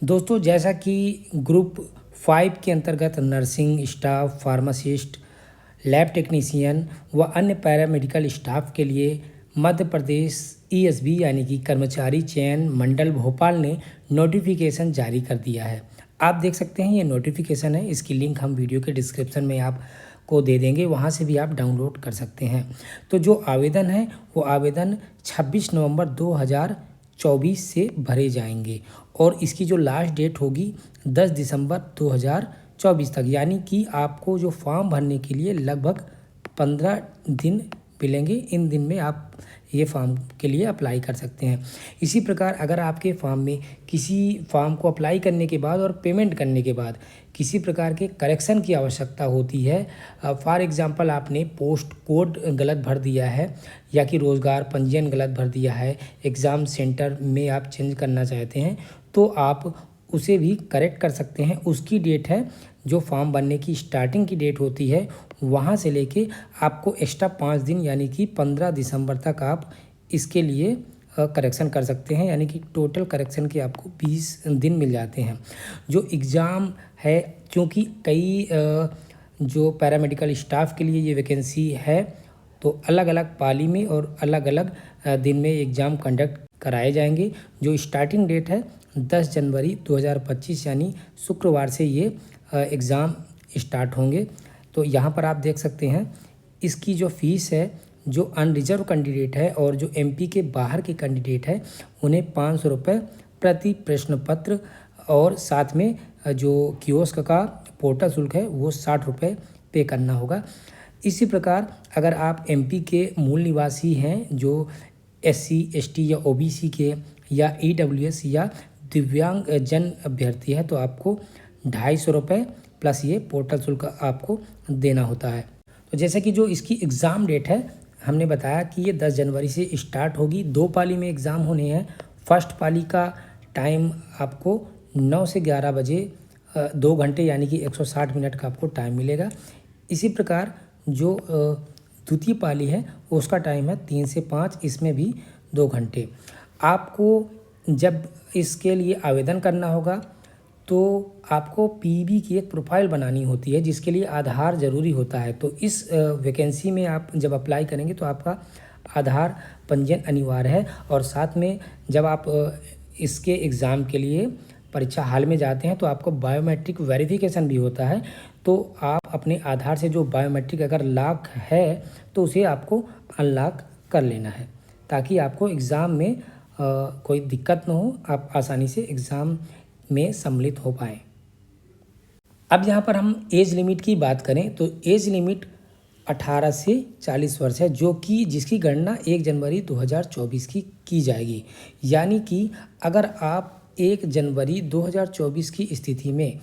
दोस्तों, जैसा कि ग्रुप 5 के अंतर्गत nursing staff, pharmacist, lab technician व अन्य पैरामेडिकल स्टाफ के लिए मध्य प्रदेश ईएसबी यानी कि कर्मचारी चयन मंडल भोपाल ने नोटिफिकेशन जारी कर दिया है। आप देख सकते हैं ये नोटिफिकेशन है, इसकी लिंक हम वीडियो के डिस्क्रिप्शन में आपको दे देंगे, वहाँ से भी आप डाउनलोड कर सकते हैं। तो जो आवेदन है वो आवेदन 26 नवंबर 2024 से भरे जाएंगे और इसकी जो लास्ट डेट होगी 10 दिसंबर 2024 तक, यानी कि आपको जो फॉर्म भरने के लिए लगभग 15 दिन मिलेंगे। इन दिन में आप ये फॉर्म के लिए अप्लाई कर सकते हैं। इसी प्रकार अगर आपके फॉर्म में किसी फॉर्म को अप्लाई करने के बाद और पेमेंट करने के बाद किसी प्रकार के करेक्शन की आवश्यकता होती है, फॉर एग्जांपल आपने पोस्ट कोड गलत भर दिया है या कि रोज़गार पंजीयन गलत भर दिया है, एग्ज़ाम सेंटर में आप चेंज करना चाहते हैं, तो आप उसे भी करेक्ट कर सकते हैं। उसकी डेट है जो फॉर्म भरने की स्टार्टिंग की डेट होती है, वहाँ से लेके आपको एक्स्ट्रा 5 दिन यानी कि 15 दिसंबर तक आप इसके लिए करेक्शन कर सकते हैं, यानी कि टोटल करेक्शन के आपको 20 दिन मिल जाते हैं। जो एग्ज़ाम है, क्योंकि कई जो पैरामेडिकल स्टाफ के लिए ये वैकेंसी है, तो अलग अलग पाली में और अलग अलग दिन में एग्ज़ाम कंडक्ट कराए जाएंगे। जो स्टार्टिंग डेट है 10 जनवरी 2025 यानी शुक्रवार से ये एग्ज़ाम स्टार्ट होंगे। तो यहाँ पर आप देख सकते हैं इसकी जो फ़ीस है, जो अनरिजर्व कैंडिडेट है और जो एमपी के बाहर के कैंडिडेट है उन्हें 500 रुपये प्रति प्रश्न पत्र और साथ में जो कियोस्क का पोर्टल शुल्क है वो 60 रुपये पे करना होगा। इसी प्रकार अगर आप एमपी के मूल निवासी हैं, जो एससी, एसटी या ओबीसी के या ईडब्ल्यूएस या दिव्यांग जन अभ्यर्थी है, तो आपको 250 रुपये प्लस ये पोर्टल शुल्क आपको देना होता है। तो जैसे कि जो इसकी एग्ज़ाम डेट है, हमने बताया कि ये 10 जनवरी से स्टार्ट होगी। 2 पाली में एग्ज़ाम होने हैं। फर्स्ट पाली का टाइम आपको 9 से 11 बजे 2 घंटे यानी कि 160 मिनट का आपको टाइम मिलेगा। इसी प्रकार जो द्वितीय पाली है उसका टाइम है 3 से 5, इसमें भी 2 घंटे। आपको जब इसके लिए आवेदन करना होगा तो आपको पीबी की एक प्रोफाइल बनानी होती है, जिसके लिए आधार ज़रूरी होता है। तो इस वैकेंसी में आप जब अप्लाई करेंगे तो आपका आधार पंजीयन अनिवार्य है और साथ में जब आप इसके एग्ज़ाम के लिए परीक्षा हाल में जाते हैं तो आपको बायोमेट्रिक वेरिफिकेशन भी होता है। तो आप अपने आधार से जो बायोमेट्रिक अगर लॉक है तो उसे आपको अनलॉक कर लेना है, ताकि आपको एग्ज़ाम में कोई दिक्कत न हो, आप आसानी से एग्ज़ाम में सम्मिलित हो पाएँ। अब यहाँ पर हम एज लिमिट की बात करें तो एज लिमिट 18 से 40 वर्ष है, जो कि जिसकी गणना 1 जनवरी 2024 की जाएगी। यानी कि अगर आप 1 जनवरी 2024 की स्थिति में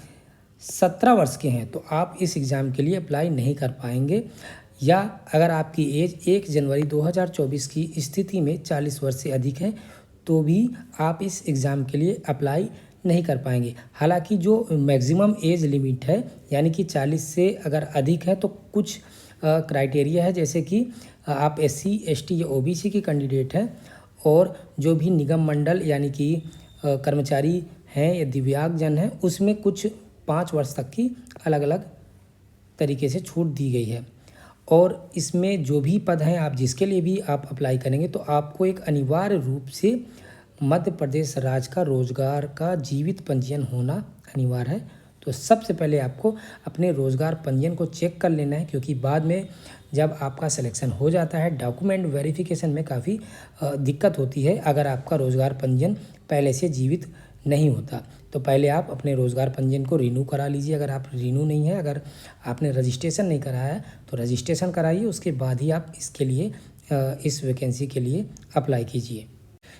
17 वर्ष के हैं तो आप इस एग्ज़ाम के लिए अप्लाई नहीं कर पाएंगे, या अगर आपकी एज 1 जनवरी 2024 की स्थिति में 40 वर्ष से अधिक है तो भी आप इस एग्ज़ाम के लिए अप्लाई नहीं कर पाएंगे। हालांकि जो मैक्सिमम एज लिमिट है यानी कि 40 से अगर अधिक है तो कुछ क्राइटेरिया है, जैसे कि आप एससी, एसटी या ओबीसी के कैंडिडेट हैं और जो भी निगम मंडल यानी कि कर्मचारी हैं या दिव्यांग जन हैं, उसमें कुछ 5 वर्ष तक की अलग अलग तरीके से छूट दी गई है। और इसमें जो भी पद हैं आप जिसके लिए भी आप अप्लाई करेंगे तो आपको एक अनिवार्य रूप से मध्य प्रदेश राज्य का रोज़गार का जीवित पंजीयन होना अनिवार्य है। तो सबसे पहले आपको अपने रोज़गार पंजीयन को चेक कर लेना है, क्योंकि बाद में जब आपका सिलेक्शन हो जाता है डॉक्यूमेंट वेरिफिकेशन में काफ़ी दिक्कत होती है अगर आपका रोज़गार पंजीयन पहले से जीवित नहीं होता। तो पहले आप अपने रोज़गार पंजीयन को रिन्यू करा लीजिए। अगर आप रिन्यू नहीं है, अगर आपने रजिस्ट्रेशन नहीं कराया है तो रजिस्ट्रेशन कराइए, उसके बाद ही आप इसके लिए इस वैकेंसी के लिए अप्लाई कीजिए।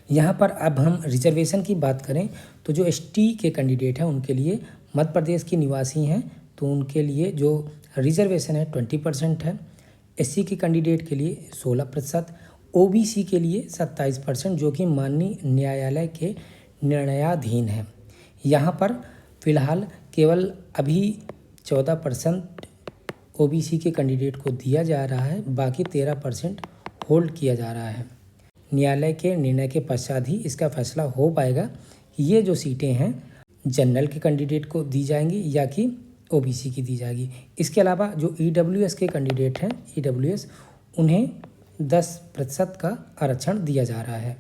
यहाँ पर अब हम रिजर्वेशन की बात करें तो जो एसटी के कैंडिडेट हैं उनके लिए, मध्य प्रदेश के निवासी हैं तो उनके लिए जो रिजर्वेशन है 20% है, एससी के कैंडिडेट के लिए 16%, ओबीसी के लिए 27%, जो कि माननीय न्यायालय के निर्णयाधीन है। यहाँ पर फ़िलहाल केवल अभी 14% ओबीसी के कैंडिडेट को दिया जा रहा है, बाकी 13% होल्ड किया जा रहा है। न्यायालय के निर्णय के पश्चात ही इसका फैसला हो पाएगा कि ये जो सीटें हैं जनरल के कैंडिडेट को दी जाएंगी या कि ओबीसी की दी जाएगी। इसके अलावा जो ईडब्ल्यूएस के कैंडिडेट हैं, ईडब्ल्यूएस, उन्हें 10% का आरक्षण दिया जा रहा है।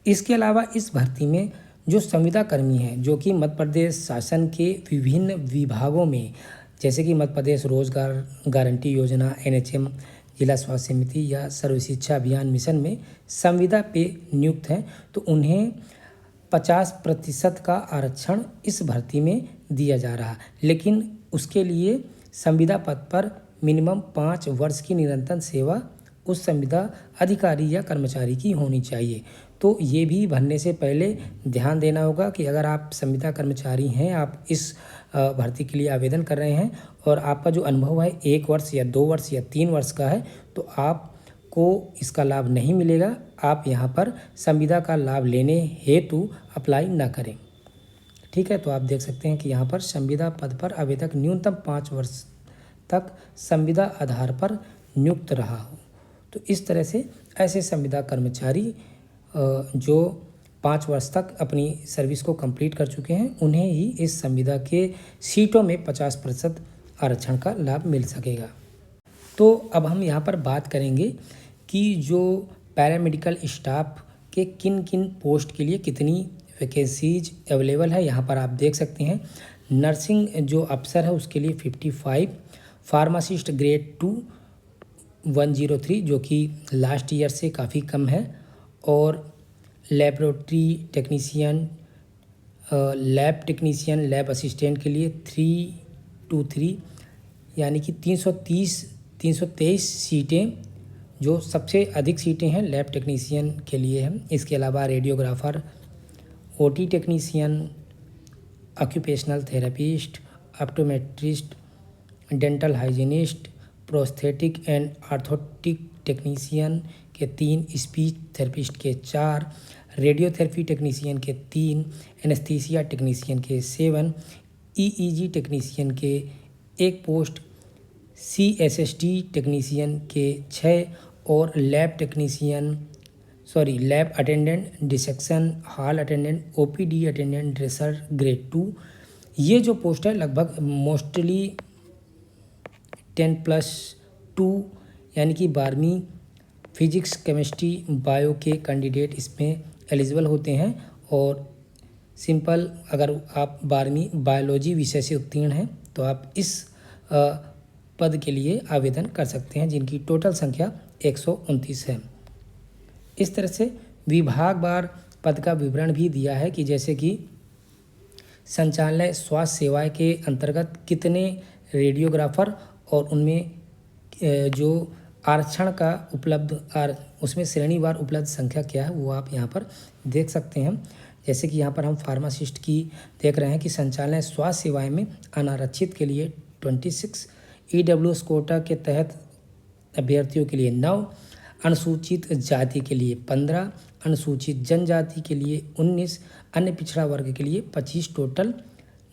इसके अलावा इस भर्ती में जो संविदा कर्मी हैं, जो कि मध्य प्रदेश शासन के विभिन्न विभागों में, जैसे कि मध्य प्रदेश रोजगार गारंटी योजना, एनएचएम, जिला स्वास्थ्य समिति या सर्व शिक्षा अभियान मिशन में संविदा पे नियुक्त हैं, तो उन्हें 50% का आरक्षण इस भर्ती में दिया जा रहा है। लेकिन उसके लिए संविदा पद पर मिनिमम 5 वर्ष की निरंतर सेवा उस संविदा अधिकारी या कर्मचारी की होनी चाहिए। तो ये भी भरने से पहले ध्यान देना होगा कि अगर आप संविदा कर्मचारी हैं, आप इस भर्ती के लिए आवेदन कर रहे हैं और आपका जो अनुभव है 1 वर्ष या 2 वर्ष या 3 वर्ष का है, तो आपको इसका लाभ नहीं मिलेगा। आप यहाँ पर संविदा का लाभ लेने हेतु अप्लाई न करें। ठीक है, तो आप देख सकते हैं कि यहाँ पर संविदा पद पर आवेदक न्यूनतम 5 वर्ष तक संविदा आधार पर नियुक्त रहा हो। तो इस तरह से ऐसे संविदा कर्मचारी जो 5 वर्ष तक अपनी सर्विस को कंप्लीट कर चुके हैं, उन्हें ही इस संविदा के सीटों में 50% आरक्षण का लाभ मिल सकेगा। तो अब हम यहाँ पर बात करेंगे कि जो पैरामेडिकल स्टाफ के किन किन पोस्ट के लिए कितनी वैकेंसीज अवेलेबल है। यहाँ पर आप देख सकते हैं, नर्सिंग जो अफसर है उसके लिए 55, फार्मासिस्ट ग्रेड 2 103 जो कि लास्ट ईयर से काफ़ी कम है, और laboratory technician, lab technician, lab assistant के लिए 323 यानी कि 323 सीटें, जो सबसे अधिक सीटें हैं लैब टेक्नीशियन के लिए हैं। इसके अलावा radiographer, OT technician, occupational therapist, optometrist, dental hygienist, prosthetic and orthotic technician के 3, स्पीच थेरेपिस्ट के 4, रेडियोथेरेपी टेक्नीशियन के 3, एनेस्थीसिया टेक्नीशियन के 7, ईईजी टेक्नीशियन के 1 पोस्ट, सीएसएसटी टेक्नीशियन के 6 और lab attendant, dissection hall attendant, OPD attendant, dresser grade 2। ये जो post है लगभग मोस्टली 10+2 यानी कि 12वीं फिजिक्स, केमिस्ट्री, बायो के कैंडिडेट इसमें एलिजिबल होते हैं। और सिंपल अगर आप 12वीं बायोलॉजी विषय से उत्तीर्ण हैं तो आप इस पद के लिए आवेदन कर सकते हैं, जिनकी टोटल संख्या 129 है। इस तरह से विभागवार पद का विवरण भी दिया है कि जैसे कि संचालय स्वास्थ्य सेवाएं के अंतर्गत कितने रेडियोग्राफर और उनमें जो आरक्षण का उसमें श्रेणीवार उपलब्ध संख्या क्या है वो आप यहाँ पर देख सकते हैं। जैसे कि यहाँ पर हम फार्मासिस्ट की देख रहे हैं कि संचालय स्वास्थ्य सेवाएं में अनारक्षित के लिए 26, ईडब्ल्यूएस कोटा के तहत अभ्यर्थियों के लिए 9, अनुसूचित जाति के लिए 15, अनुसूचित जनजाति के लिए 19, अन्य पिछड़ा वर्ग के लिए 25, टोटल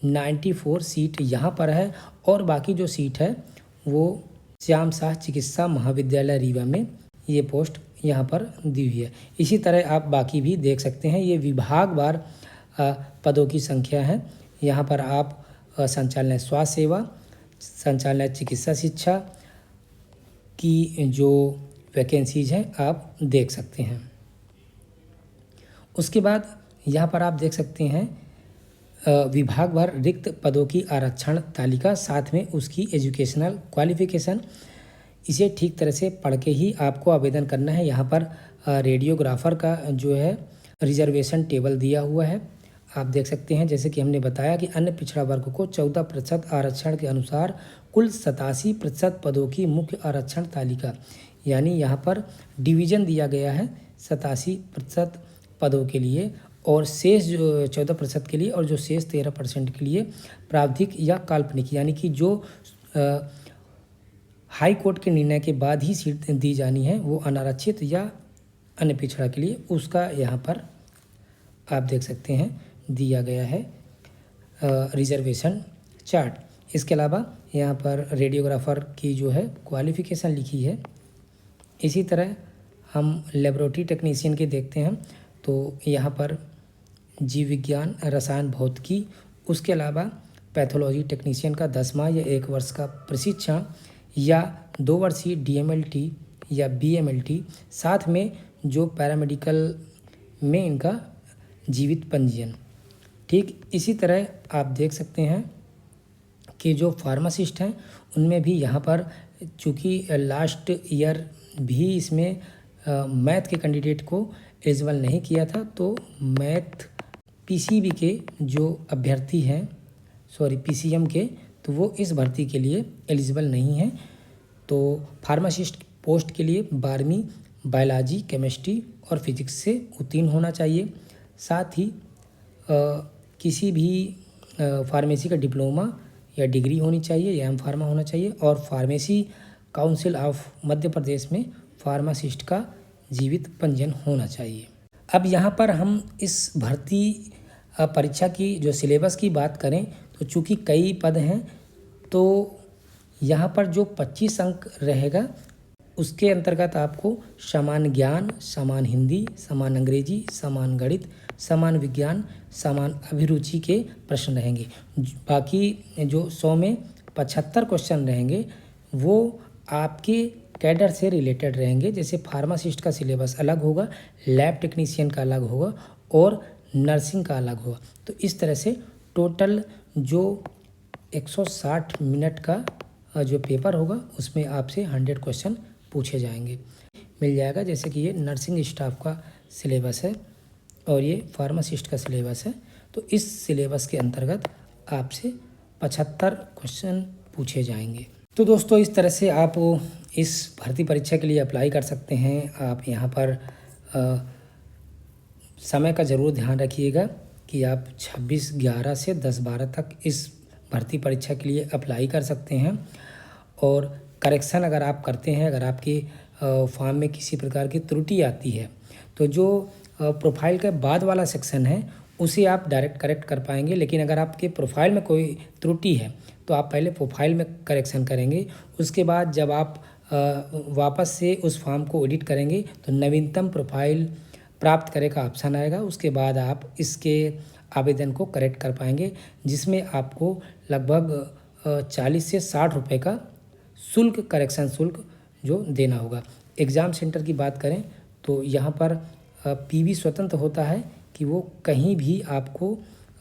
94 सीट यहाँ पर है। और बाकी जो सीट है वो श्याम शाह चिकित्सा महाविद्यालय रीवा में ये पोस्ट यहाँ पर दी हुई है। इसी तरह आप बाकी भी देख सकते हैं, ये विभागवार पदों की संख्या है। यहाँ पर आप संचालय स्वास्थ्य सेवा, संचालय चिकित्सा शिक्षा की जो वैकेंसीज हैं आप देख सकते हैं। उसके बाद यहाँ पर आप देख सकते हैं विभागवार रिक्त पदों की आरक्षण तालिका, साथ में उसकी एजुकेशनल क्वालिफिकेशन। इसे ठीक तरह से पढ़ के ही आपको आवेदन करना है। यहाँ पर रेडियोग्राफर का जो है रिजर्वेशन टेबल दिया हुआ है, आप देख सकते हैं। जैसे कि हमने बताया कि अन्य पिछड़ा वर्ग को 14% आरक्षण के अनुसार कुल 87% पदों की मुख्य आरक्षण तालिका, यानी यहाँ पर डिवीज़न दिया गया है 87% पदों के लिए, और शेष जो 14% के लिए और जो शेष 13% के लिए प्रावधिक या काल्पनिक, यानी कि जो हाई कोर्ट के निर्णय के बाद ही सीट दी जानी है वो अनारक्षित या अन्य पिछड़ा के लिए, उसका यहाँ पर आप देख सकते हैं दिया गया है रिजर्वेशन चार्ट। इसके अलावा यहाँ पर रेडियोग्राफर की जो है क्वालिफिकेशन लिखी है। इसी तरह हम लेबोरेटरी टेक्नीशियन के देखते हैं, तो यहाँ पर जीव विज्ञान, रसायन भौतिकी उसके अलावा पैथोलॉजी टेक्नीशियन का 10 माह या 1 वर्ष का प्रशिक्षण या 2 वर्षीय DMLT या BMLT, साथ में जो पैरामेडिकल में इनका जीवित पंजीयन। ठीक इसी तरह आप देख सकते हैं कि जो फार्मासिस्ट हैं उनमें भी यहाँ पर चूँकि लास्ट ईयर भी इसमें मैथ के कैंडिडेट को एलिजिबल नहीं किया था, तो मैथ PCB के जो अभ्यर्थी हैं, PCM के, तो वो इस भर्ती के लिए एलिजिबल नहीं हैं। तो फार्मासिस्ट पोस्ट के लिए 12वीं बायोलॉजी, केमिस्ट्री और फिजिक्स से उत्तीर्ण होना चाहिए। साथ ही किसी भी फार्मेसी का डिप्लोमा या डिग्री होनी चाहिए या M.Pharma होना चाहिए, और pharmacy council of Madhya Pradesh में फार्मासिस्ट का जीवित पंजीयन होना चाहिए। अब यहाँ पर हम इस भर्ती परीक्षा की जो सिलेबस की बात करें, तो चूँकि कई पद हैं, तो यहाँ पर जो 25 अंक रहेगा उसके अंतर्गत आपको समान ज्ञान, समान हिंदी, समान अंग्रेजी, समान गणित, समान विज्ञान, समान अभिरुचि के प्रश्न रहेंगे। बाकी जो 100 में 75 क्वेश्चन रहेंगे वो आपके कैडर से रिलेटेड रहेंगे। जैसे फार्मासिस्ट का सिलेबस अलग होगा, लैब टेक्नीशियन का अलग होगा और नर्सिंग का अलग होगा। तो इस तरह से टोटल जो 160 मिनट का जो पेपर होगा उसमें आपसे 100 क्वेश्चन पूछे जाएंगे, मिल जाएगा। जैसे कि ये नर्सिंग स्टाफ का सिलेबस है और ये फार्मासिस्ट का सिलेबस है, तो इस सिलेबस के अंतर्गत आपसे 75 क्वेश्चन पूछे जाएंगे। तो दोस्तों इस तरह से आप इस भर्ती परीक्षा के लिए अप्लाई कर सकते हैं। आप यहाँ पर समय का ज़रूर ध्यान रखिएगा कि आप 26/11 से 10/12 तक इस भर्ती परीक्षा के लिए अप्लाई कर सकते हैं। और करेक्शन अगर आप करते हैं, अगर आपके फॉर्म में किसी प्रकार की त्रुटि आती है, तो जो प्रोफाइल के बाद वाला सेक्शन है उसे आप डायरेक्ट करेक्ट कर पाएंगे। लेकिन अगर आपके प्रोफाइल में कोई त्रुटि है तो आप पहले प्रोफाइल में करेक्शन करेंगे, उसके बाद जब आप वापस से उस फॉर्म को एडिट करेंगे तो नवीनतम प्रोफाइल प्राप्त करे का ऑप्शन आएगा। उसके बाद आप इसके आवेदन को करेक्ट कर पाएंगे, जिसमें आपको लगभग 40 से 60 रुपये का शुल्क, करेक्शन शुल्क जो देना होगा। एग्ज़ाम सेंटर की बात करें तो यहाँ पर PV स्वतंत्र होता है कि वो कहीं भी आपको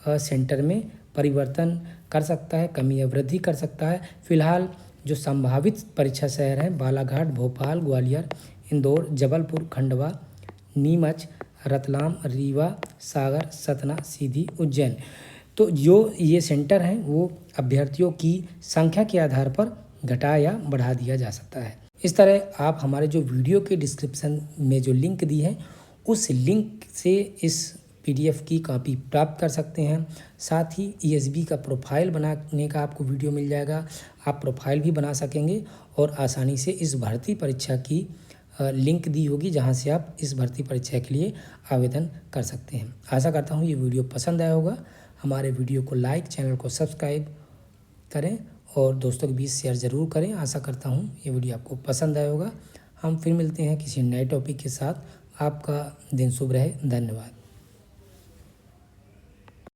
सेंटर में परिवर्तन कर सकता है, कमी या वृद्धि कर सकता है। फिलहाल जो संभावित परीक्षा शहर हैं बालाघाट, भोपाल, ग्वालियर, इंदौर, जबलपुर, खंडवा, नीमच, रतलाम, रीवा, सागर, सतना, सीधी, उज्जैन। तो जो ये सेंटर हैं वो अभ्यर्थियों की संख्या के आधार पर घटा या बढ़ा दिया जा सकता है। इस तरह आप हमारे जो वीडियो के डिस्क्रिप्शन में जो लिंक दी है उस लिंक से इस PDF की कॉपी प्राप्त कर सकते हैं। साथ ही ESB का प्रोफाइल बनाने का आपको वीडियो मिल जाएगा, आप प्रोफाइल भी बना सकेंगे और आसानी से इस भर्ती परीक्षा की लिंक दी होगी जहां से आप इस भर्ती परीक्षा के लिए आवेदन कर सकते हैं। आशा करता हूं ये वीडियो पसंद आया होगा। हमारे वीडियो को लाइक, चैनल को सब्सक्राइब करें और दोस्तों के बीच शेयर ज़रूर करें। आशा करता हूं ये वीडियो आपको पसंद आया होगा। हम फिर मिलते हैं किसी नए टॉपिक के साथ। आपका दिन शुभ रहे। धन्यवाद।